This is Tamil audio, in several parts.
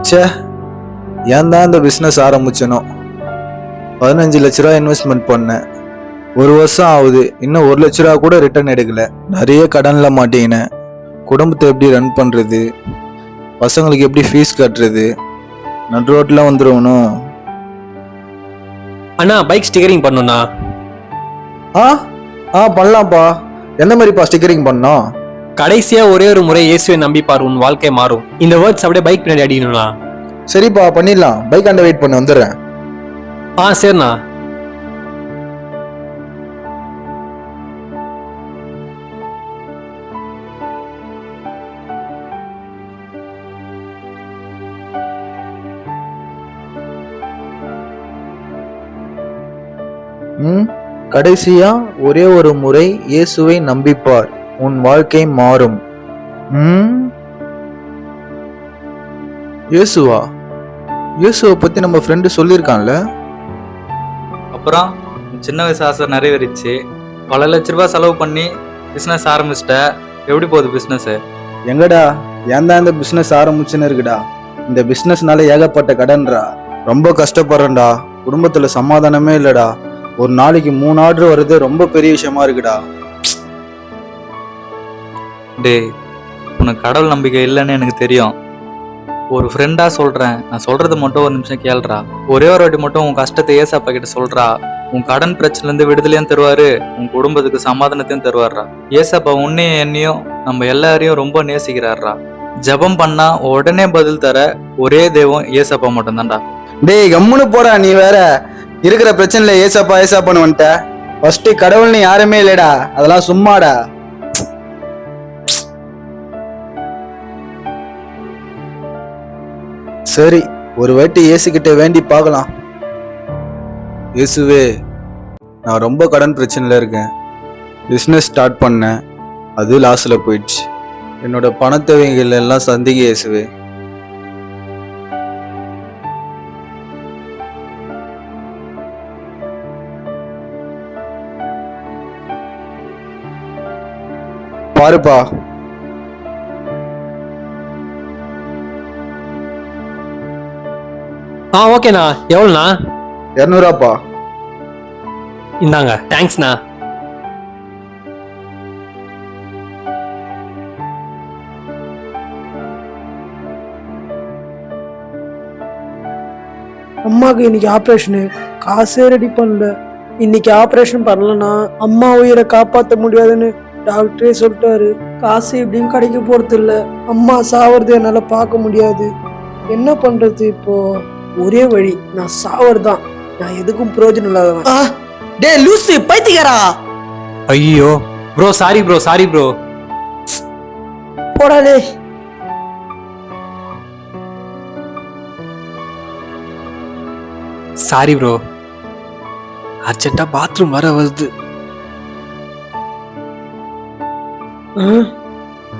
ச்சே, ஏன் தான் இந்த பிஸ்னஸ் ஆரம்பிச்சனோ. 15 லட்ச ரூபா இன்வெஸ்ட்மெண்ட் பண்ணேன். 1 வருஷம் ஆகுது, இன்னும் 1 லட்ச ரூபா கூட ரிட்டர்ன் எடுக்கல. நிறைய கடன்ல மாட்டேங்கினேன். குடும்பத்தை எப்படி ரன் பண்றது, பசங்களுக்கு எப்படி ஃபீஸ் கட்டுறது, நடு ரோட்ல வந்துருவனும். அண்ணா பைக் ஸ்டிக்கரிங் பண்ணுண்ணா. ஆ ஆ பண்ணலாம்ப்பா. எந்த மாதிரிப்பா ஸ்டிக்கரிங் பண்ணோம்? கடைசியா ஒரே ஒரு முறை இயேசுவை நம்பிப்பார், உன் வாழ்க்கை மாறும். இந்த வேர்ட்ஸ் அப்படியே பைக் பின்னாடி அடிக்கணும்ண்ணா. சரிப்பா, பண்ணிடலாம். பைக் ஆண்ட வெயிட் பண்ணி வந்துடுறேன். சரிண்ணா. கடைசியா ஒரே ஒரு முறை இயேசுவை நம்பிப்பார், உன் வாழ்க்கை மாறும். இயேசுவா? இயேசுவை பத்தி நம்ம ஃப்ரெண்டு சொல்லியிருக்கான்ல. அப்புறம் சின்ன வயசு ஆசை நிறைவேறிச்சு. பல லட்ச ரூபாய் செலவு பண்ணி பிஸ்னஸ் ஆரம்பிச்சிட்ட. எப்படி போகுது பிஸ்னஸ்? எங்கடா, ஏன் தான் இந்த பிசினஸ் ஆரம்பிச்சுன்னு இருக்குடா. இந்த பிசினஸ்னால ஏகப்பட்ட கடன்டா. ரொம்ப கஷ்டப்படுறேன்டா. குடும்பத்துல சமாதானமே இல்லடா. ஒரு நாளைக்கு 3 ஆர்டர் வருது, ரொம்ப பெரிய விஷயமா இருக்குடா. டேய், உனக்கு கடவுள் நம்பிக்கை இல்லைன்னு எனக்கு தெரியும். ஒரு ஃப்ரெண்டா சொல்றேன், நான் சொல்றது மட்டும் ஒரு நிமிஷம் கேள்றா. ஒரே ஒரு வாட்டி மட்டும் உன் கஷ்டத்தை ஏசப்பா கிட்ட சொல்றா. உன் கடன் பிரச்சனைல இருந்து விடுதலையும் தருவாரு, உன் குடும்பத்துக்கு சமாதானத்தையும் தருவாரா. ஏசப்பா உன்னையும் என்னையும் நம்ம எல்லாரையும் ரொம்ப நேசிக்கிறாரா. ஜெபம் பண்ணா உடனே பதில் தர ஒரே தெய்வம் ஏசப்பா மட்டும்தான்டா. டேய் கம்முன்னு போடா. நீ வேற இருக்கிற பிரச்சனைல ஏசப்பா ஏசப்பான்னு வந்துட்ட. ஃபர்ஸ்ட் கடவுள்னு யாருமே இல்லடா, அதெல்லாம் சும்மாடா. சரி, ஒரு வாட்டி இயேசுகிட்ட வேண்டி பார்க்கலாம். இயேசுவே, நான் ரொம்ப கடன் பிரச்சனையில இருக்கேன். பிஸ்னஸ் ஸ்டார்ட் பண்ணேன், அது லாஸ்ல போயிடுச்சு. என்னோட பணத்தேவைகள் எல்லாம் சந்திக்க இயேசுவே. பாருப்பா. ஓகேண்ணா. எவ்வளோண்ணா? 200 இந்தாங்க. தேங்க்ஸ்ண்ணா. அம்மாவுக்கு இன்னைக்கு ஆப்ரேஷனு, காசே ரெடி பண்ணல. இன்னைக்கு ஆப்ரேஷன் பண்ணலன்னா அம்மா உயிரை காப்பாற்ற முடியாதுன்னு டாக்டரே சொல்லிட்டாரு. காசு எப்படியும் கிடைக்க போறது இல்ல. அம்மா சாவறது என்னால பார்க்க முடியாது. என்ன பண்றது இப்போ? ஒரே வழி, நான் சாவறதான். நான் எதுக்கும் பிரயோஜனம் இல்லாதவன். டே லூசு பைத்தியக்காரா! ஐயோ bro, sorry bro, sorry bro. போடாலே. சாரி ப்ரோ, அர்ஜென்ட்டா பாத்ரூம் வர வருது.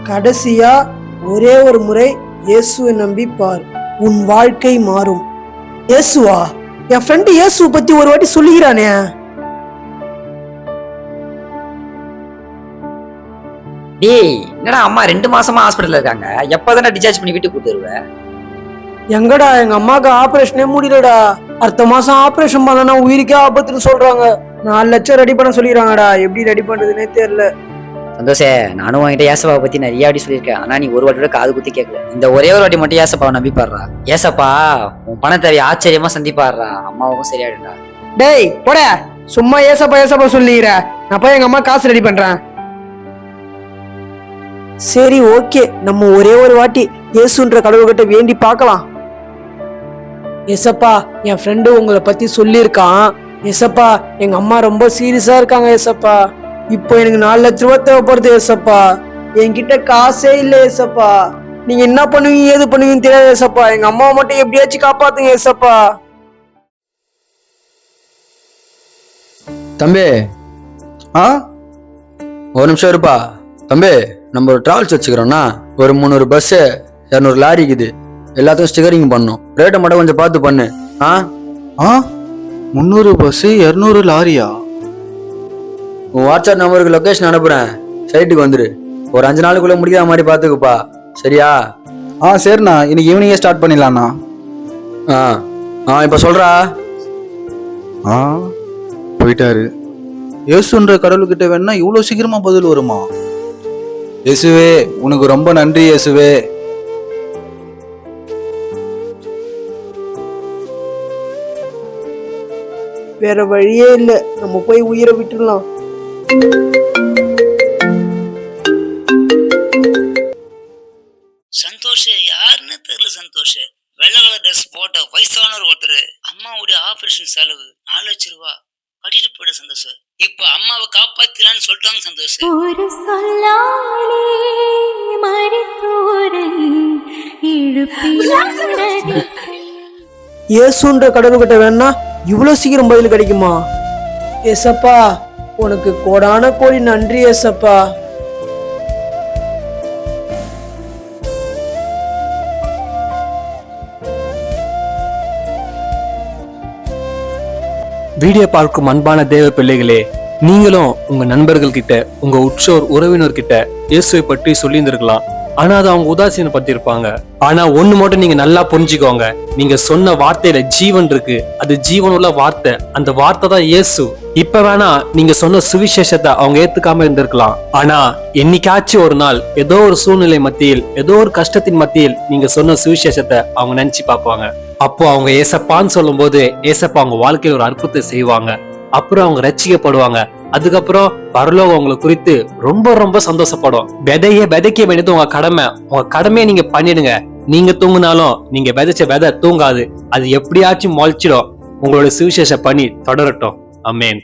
கடைசியா ஒரே ஒரு முறை இயேசுவை நம்பி பார், உன் வாழ்க்கை மாறும். இயேசுவா? என் ஃப்ரெண்டு இயேசுவை பத்தி ஒரு வாட்டி சொல்லிக்கிறானே. டேய், என்னடா அம்மா 2 மாசமா ஹாஸ்பிட்டல்ல இருக்காங்க. எப்பதானே டிஸ்சார்ஜ் பண்ணி வீட்டுக்கு கூட்டு வருவ? எங்கடா, எங்க அம்மாக்கு ஆபரேஷனே முடியலடா. அடுத்த மாசம் ஆபரேஷன் பண்ணனா உயிருக்கே ஆபத்துன்னு சொல்றாங்க. 4 லட்சம் ரெடி பண்ண சொல்லிடுறாங்கடா. எப்படி ரெடி பண்றதுன்னே தெரியல. சந்தோஷே, நானும் உன்கிட்ட ஏசப்பாவை பத்தி நிறைய வாட்டி சொல்லியிருக்கேன். ஆனா நீ ஒரு வாட்டியோட காது குத்தி கேட்கல. இந்த ஒரே ஒரு வாட்டி மட்டும் ஏசப்பாவை நம்பி பாடுறா. ஏசப்பா உன் பண தேவை ஆச்சரியமா சந்திப்பாடுறா. அம்மாவுக்கும் சரியாயிடுடா. டேய் போட, சும்மா ஏசப்பா ஏசப்பா சொல்லிக்கிற. நான் போய் எங்க அம்மா காசு ரெடி பண்றேன். சரி ஓகே, நம்ம ஒரே ஒரு வாட்டி இயேசுன்ற கடவுள்கிட்ட வேண்டி பார்க்கலாம். ஏசப்பா, என் ஃப்ரெண்டு உங்களை பத்தி சொல்லியிருக்கான். ஏசப்பா, எங்க அம்மா ரொம்ப சீரியஸா இருக்காங்க. ஏசப்பா, இப்போ எனக்கு 4 லட்ச ரூபாய் தேவைப்படுது. ஏசப்பா, என்கிட்ட காசே இல்லை. ஏசப்பா, நீங்க என்ன பண்ணுவீங்க ஏது பண்ணுவீங்கன்னு தெரியாது. ஏசப்பா, எங்க அம்மாவை மட்டும் எப்படியாச்சும் காப்பாத்துங்க. ஏசப்பா. தம்பி, ஒரு நிமிஷம் இருப்பா. தம்பி, நம்ம ஒரு டிராவல்ஸ் வச்சுக்கிறோம்னா ஒரு 300 பஸ்ஸு 200 லாரி இருக்குது. எல்லாத்தையும் ஸ்டிக்கரிங் பண்ணும். ரேட்டை மட்டும் கொஞ்சம் பார்த்து பண்ணு. 300 பஸ் 200 லாரியா? உன் வாட்ஸ்அப் நம்பருக்கு லொகேஷன் அனுப்புறேன், சைட்டுக்கு வந்துரு. ஒரு 5 நாளுக்குள்ள முடியாத மாதிரி பாத்துக்குப்பா, சரியா? சரிண்ணா, இன்னைக்கு ஈவினிங்கே ஸ்டார்ட் பண்ணிடலாண்ணா. ஆ ஆ இப்போ சொல்றா. போயிட்டாரு. இயேசுன்ற கடவுள்கிட்ட வேணா இவ்வளோ சீக்கிரமா பதில் வருமா? இயேசுவே, உனக்கு ரொம்ப நன்றி இயேசுவே. வேற வழியே இல்ல, நம்ம போய் உயிரை விட்டுடலாம். சந்தோஷ் யாருன்னு தெரியல. சந்தோஷ் வெள்ளை கலர் ட்ரெஸ் போட்ட வயசானவர் ஒருத்தர் அம்மாவுடைய ஆபரேஷன் செலவு 4 லட்சம் ரூபாய் கட்டிட்டு போயிட சந்தோஷ். இப்ப அம்மாவை காப்பாத்திலான்னு சொல்லிட்டாங்க சந்தோஷ். ஒரு சொல்லாலே மரித்தோரை இழுப்பினாரடி. இயேசுன்ற கடவுள்கிட்ட வேணா இவ்வளவு சீக்கிரம் பதில் கிடைக்குமா? ஏசப்பா, உனக்கு கோடான கோடி நன்றி ஏசப்பா. வீடியோ பார்க்கும் அன்பான தேவ பிள்ளைகளே, நீங்களும் உங்க நண்பர்கள் கிட்ட, உங்க உற்றோர் உறவினர் கிட்ட இயேசுவை பற்றி சொல்லியிருந்திருக்கலாம். ஆனா அது அவங்க உதாசீனப்படுத்திருப்பாங்க. ஆனா ஒண்ணு மட்டும் நீங்க நல்லா புரிஞ்சுக்கோங்க, நீங்க சொன்ன வார்த்தையில ஜீவன் இருக்கு. அது ஜீவன் உள்ள வார்த்தை. அந்த வார்த்தை தான் இயேசு. இப்ப வேணா நீங்க சொன்ன சுவிசேஷத்தை அவங்க ஏத்துக்காம இருந்திருக்கலாம். ஆனா என்னைக்காச்சும் ஒரு நாள் ஏதோ ஒரு சூழ்நிலை மத்தியில், ஏதோ ஒரு கஷ்டத்தின் மத்தியில் நீங்க சொன்ன சுவிசேஷத்தை அவங்க நினைச்சு பார்ப்பாங்க. அப்போ அவங்க ஏசப்பான்னு சொல்லும் போது ஏசப்பா அவங்க வாழ்க்கையில ஒரு அற்புதத்தை செய்வாங்க. அப்புறம் அவங்க ரட்சிக்கப்படுவாங்க. அதுக்கப்புறம் பரலோகம் உங்களை குறித்து ரொம்ப ரொம்ப சந்தோஷப்படும். விதைக்க வேண்டியது உங்க கடமை. உங்க கடமையை நீங்க பண்ணிடுங்க. நீங்க தூங்குனாலும் நீங்க விதைச்ச விதை தூங்காது. அது எப்படியாச்சும் முளைச்சிடும். உங்களோட சுவிசேஷ பணி தொடரட்டும். ஆமென்.